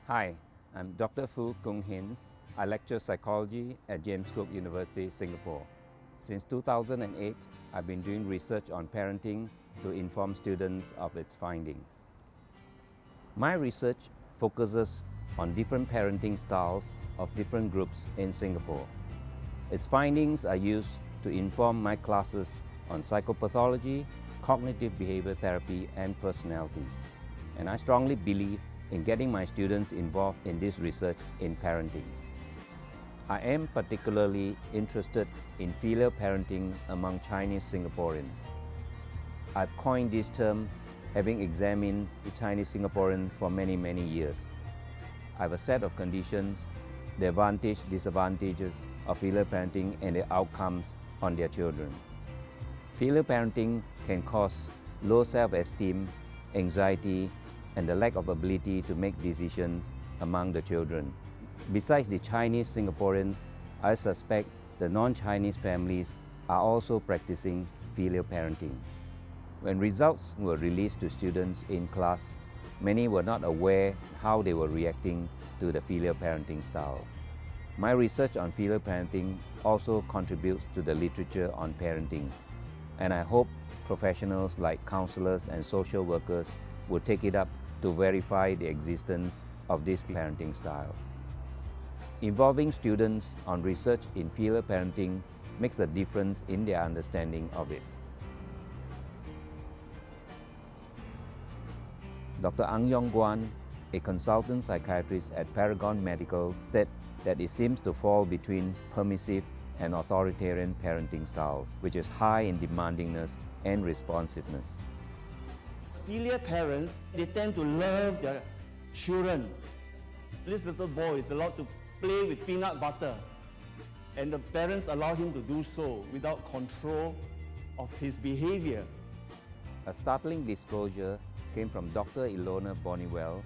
Hi, I'm Dr. Foo Kung Hin. I lecture psychology at James Cook University, Singapore. Since 2008, I've been doing research on parenting to inform students of its findings. My research focuses on different parenting styles of different groups in Singapore. Its findings are used to inform my classes on psychopathology, cognitive behavior therapy, and personality. And I strongly believe in getting my students involved in this research in parenting. I am particularly interested in filial parenting among Chinese Singaporeans. I've coined this term having examined the Chinese Singaporeans for many years. I have a set of conditions, the advantages, disadvantages of filial parenting and the outcomes on their children. Filial parenting can cause low self-esteem, anxiety, and the lack of ability to make decisions among the children. Besides the Chinese Singaporeans, I suspect the non-Chinese families are also practicing filial parenting. When results were released to students in class, many were not aware how they were reacting to the filial parenting style. My research on filial parenting also contributes to the literature on parenting, and I hope professionals like counselors and social workers will take it up to verify the existence of this parenting style. Involving students on research in filial parenting makes a difference in their understanding of it. Dr. Ang Yong Guan, a consultant psychiatrist at Paragon Medical, said that it seems to fall between permissive and authoritarian parenting styles, which is high in demandingness and responsiveness. Filial parents, they tend to love their children. This little boy is allowed to play with peanut butter, and the parents allow him to do so without control of his behavior. A startling disclosure came from Dr. Ilona Boniwell,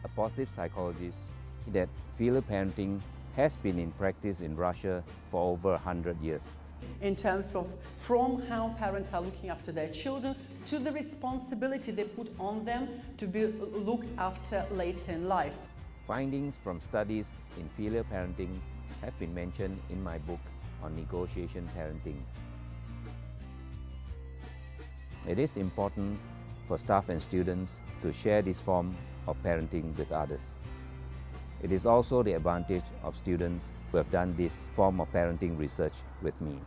a positive psychologist, that filial parenting has been in practice in Russia for over 100 years. In terms of from how parents are looking after their children to the responsibility they put on them to be looked after later in life. Findings from studies in filial parenting have been mentioned in my book on negotiation parenting. It is important for staff and students to share this form of parenting with others. It is also the advantage of students who have done this form of parenting research with me.